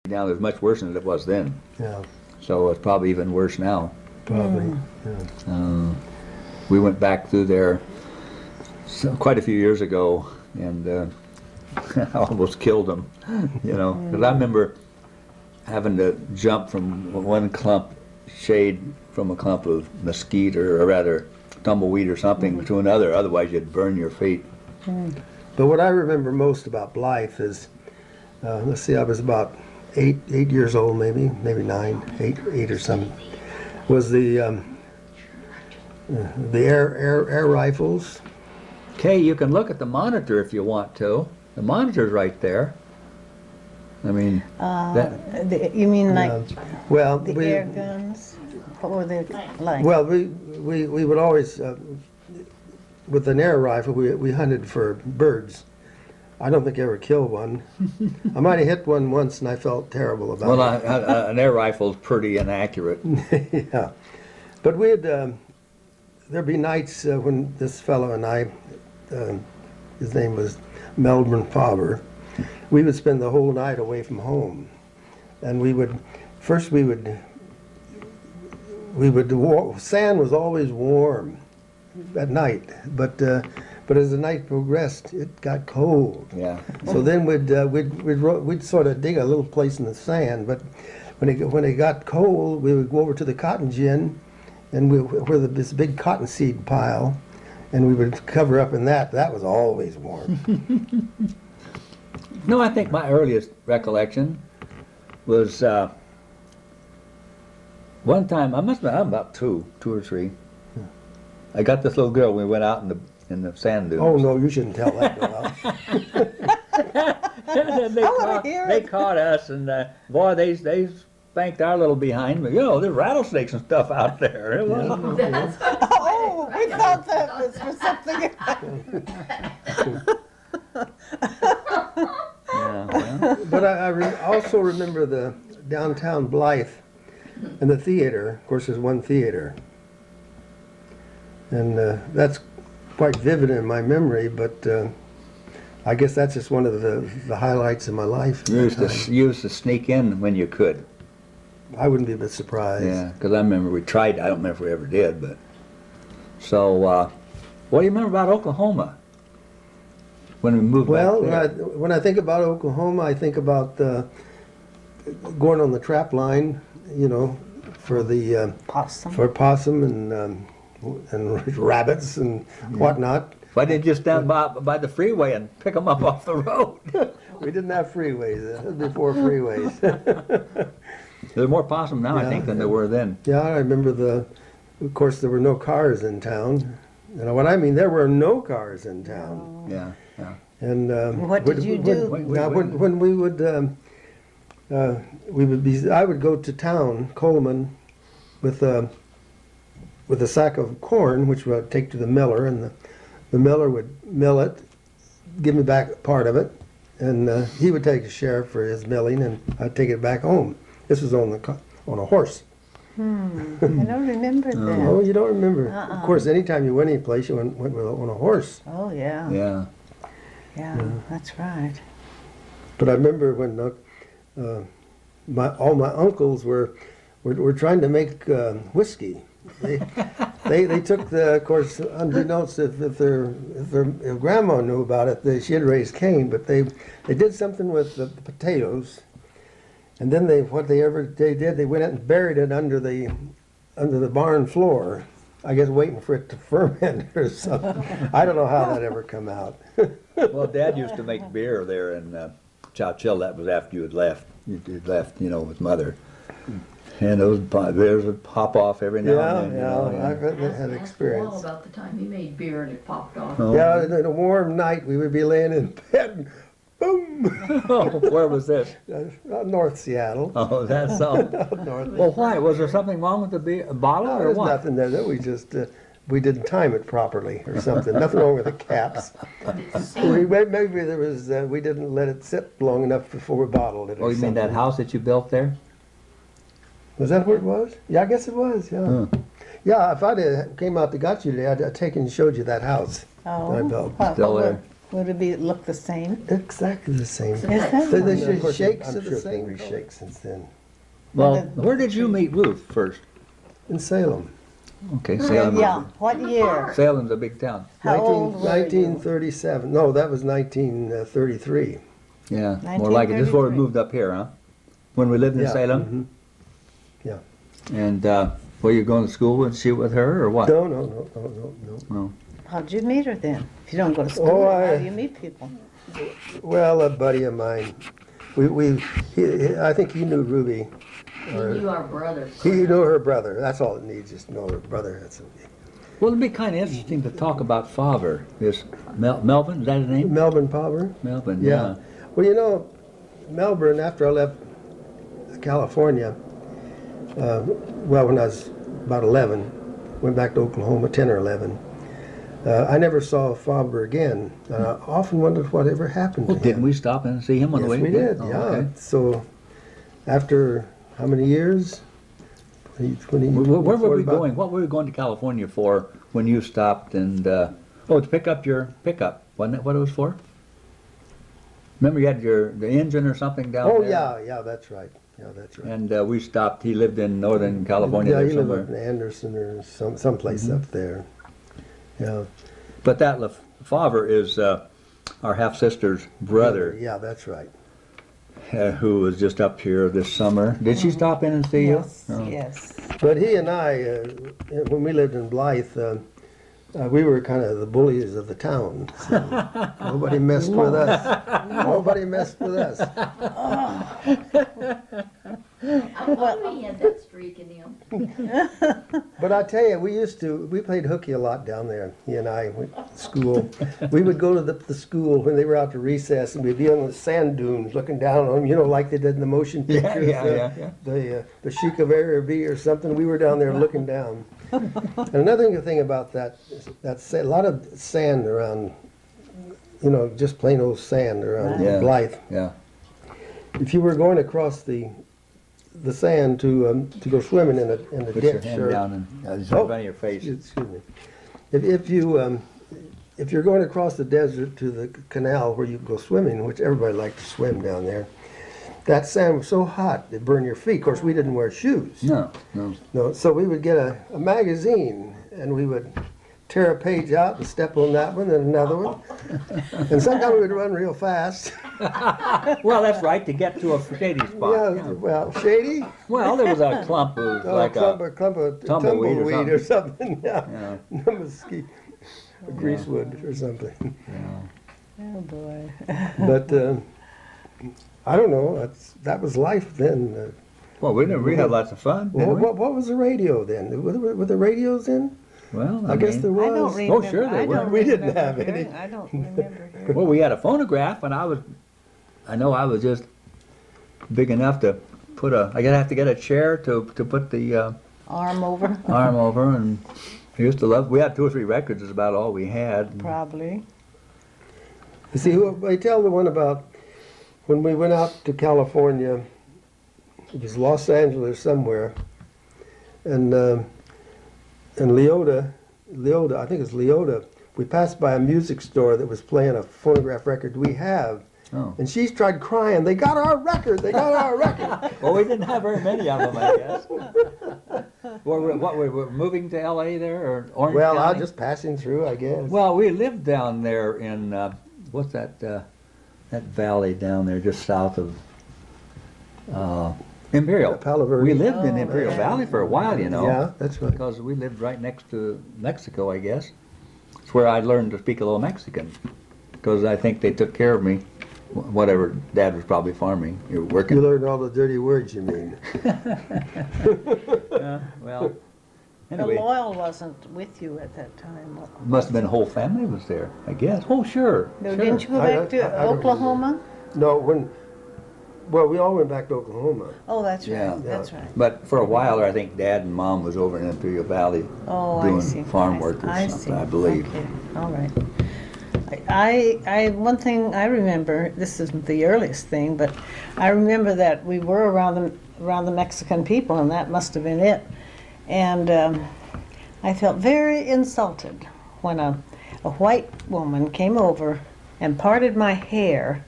Now it's much worse than it was then. Yeah, So it's probably even worse now. probably. Yeah. We went back through there quite a few years ago, and I almost killed them, you know. Because I remember having to jump from one clump shade from a clump of mesquite, or rather tumbleweed or something, to another. Otherwise, you'd burn your feet. But what I remember most about Blythe is, let's see, I was about eight years old, maybe 8 or something. Was the air rifles? Okay, you can look at the monitor if you want to. The monitor's right there. I mean, You mean like Well, the air guns? Or the like? Well, we would always, with an air rifle, we hunted for birds. I don't think I ever killed one. I might have hit one once, and I felt terrible about well, it. an air rifle's pretty inaccurate. Yeah, but we'd there'd be nights when this fellow and I, his name was Melbourne Faber, we would spend the whole night away from home, and we would sand was always warm at night, but as the night progressed, it got cold. Yeah. So then we'd sort of dig a little place in the sand, but when it got cold, we would go over to the cotton gin, and where this big cottonseed pile, and we would cover up in that. That was always warm. No, I think my earliest recollection was one time. I'm about two or three. I got this little girl. We went out in the sand dunes. Oh no, you shouldn't tell that, Doyal. They caught us, and boy, they spanked our little behind. But you know, there's rattlesnakes and stuff out there. It wasn't. Oh, we thought that was for something Yeah. But I also remember the downtown Blythe and the theater. Of course, there's one theater, and that's quite vivid in my memory. But I guess that's just one of the highlights of my life. You used to sneak in when you could. I wouldn't be a bit surprised. Yeah, because I remember we tried. I don't remember if we ever did, but so. What do you remember about Oklahoma? When we moved Well, back there? when I think about Oklahoma, I think about going on the trap line, you know, for the possum. for possum and rabbits and whatnot. Why didn't you stand by the freeway and pick them up off the road? We didn't have freeways. That was before freeways. There's more possum now, I think, than there were then. Yeah, I remember of course, there were no cars in town. You know what I mean? There were no cars in town. Yeah, yeah. And What did you do? When we would I would go to town, Coleman, with a sack of corn, which we would take to the miller, and the miller would mill it, give me back part of it, and he would take a share for his milling, and I'd take it back home. This was on a horse. I don't remember that. Oh, you don't remember? Of course, anytime you went any place, you went on a horse. Oh, yeah. Yeah. Yeah, that's right. But I remember when all my uncles were trying to make whiskey. They took of course, unbeknownst if their grandma knew about it, she had raised Cain, but they did something with the potatoes, and then they went out and buried it under the barn floor. I guess waiting for it to ferment or something. I don't know how that ever come out. Well, Dad used to make beer there in Chowchill. That was after you had left. You'd left, you know, with Mother. And those beers would pop off every now and then. I've had experience. All about the time he made beer and it popped off. Oh. Yeah, in a warm night, we would be laying in bed, and boom! Oh, where was this? North Seattle. Oh, that's so. North. Well, why? Was there something wrong with the beer, bottle, or There's what? nothing there. We just we didn't time it properly or something. Nothing wrong with the caps. Maybe there was we didn't let it sit long enough before we bottled it. Oh, you mean that house that you built there? Was that what it was? Yeah, I guess it was. Yeah. Yeah. If I'd came out to got you today, I'd taken and showed you that house that I built. Still there? Would it look the same? Exactly the same. Is that? The one? shakes Shakes are are the the same. same color. Reshaked since then. Well, where did you meet Ruth first? In Salem. Okay, Salem. Yeah, what year? Salem's a big town. How old were you? 1937. No, that was 1933. Yeah, more like it. This is where we 1933. moved up here, huh? When we lived in Yeah, Salem? mhm. Yeah. And were you going to school and shoot with her, or what? No. No. How'd you meet her then? If you don't go to school, Oh, how do you meet people? Well, a buddy of mine. I think he knew Ruby. He knew our brothers. He knew her brother. That's all it needs, just to know her brother. That's Well, it'd be kind of interesting to talk about father. This Melvin, is that his name? Melvin Palmer. Melvin, Yeah. Well, you know, Melbourne, after I left California, when I was about 11, went back to Oklahoma, 10 or 11, I never saw Faber again. And I often wondered whatever happened Well, to him. didn't we stop and see him on the way? Yes, we did, Oh, yeah. okay. So, after how many years? 20, Where were we 40 going? What were we going to California for when you stopped and, to pick up your pickup? Wasn't that what it was for? Remember you had the engine or something down Oh, there? yeah, that's right. Yeah, that's right. And we stopped, he lived in Northern California Yeah, there he lived somewhere. up in Anderson or someplace up there. Yeah. But that Lefevre is our half-sister's brother, Yeah, that's right. who was just up here this summer. Did she stop in and see Yes, you? Oh. yes. But he and I, when we lived in Blythe, we were kind of the bullies of the town. So nobody messed with us. Nobody messed with us. I knew he had that streak in him. But I tell you, we played hooky a lot down there. He and I went to school. We would go to the school when they were out to recess, and we'd be on the sand dunes looking down on them, like they did in the motion Yeah, pictures. yeah. The Sheik of Araby or something. We were down there looking down. And another thing about that is that's a lot of sand around, just plain old sand around Yeah. Blythe. Yeah. If you were going across the sand to go swimming in a Put your ditch hand or down and just in front of your face. excuse me, if you're going across the desert to the canal where you go swimming, which everybody liked to swim down there, that sand was so hot it burned your feet. Of course, we didn't wear shoes. No. No, so we would get a magazine and we would tear a page out and step on that one and another one. And sometimes we would run real fast. Well, that's right, to get to a shady spot. Yeah, well, shady. Well, there was a clump of like clump tumbleweed of or tumbleweed or something. Yeah, Yeah. mesquite, greasewood or something. Oh, boy. But I don't know. That was life then. Well, we had lots of fun, didn't we? What was the radio then? Were the radios then? Well, I guess mean, there was. I don't remember. Oh, sure they I were. don't We didn't remember have hearing- any. I don't remember hearing. Well, we had a phonograph, and I know I was just big enough to put I gotta have to get a chair to put the Arm over, arm over, and I used to love. We had 2 or 3 records. Is about all we had. probably. You see, I tell the one about when we went out to California. It was Los Angeles somewhere, and Leota, I think it's Leota. We passed by a music store that was playing a phonograph record we have, Oh. and she tried crying. They got our record. They got our record. Well, we didn't have very many of them, I guess. Were we moving to L.A. there or Orange Well, I County? was just passing through, I guess. Well, we lived down there in what's that valley down there just south of Imperial. Palo Verde. We lived in Oh, Imperial yeah. Valley for a while, you know. Yeah, that's right. Because we lived right next to Mexico, I guess. It's where I learned to speak a little Mexican. Because I think they took care of me. Whatever, Dad was probably farming. You were You working. learned all the dirty words, you mean? Well, But anyway, Doyal wasn't with you at that time. must have been the whole family was there, I guess. Oh, sure. No, sure. didn't you go I back to don't Oklahoma? No, well, we all went back to Oklahoma. Oh, that's Yeah. right. That's right. But for a while, I think Dad and Mom was over in Imperial Valley Oh, doing I see. farm work or I something, see. I believe. Okay. All right. One thing I remember. This isn't the earliest thing, but I remember that we were around the Mexican people, and that must have been it. And I felt very insulted when a white woman came over and parted my hair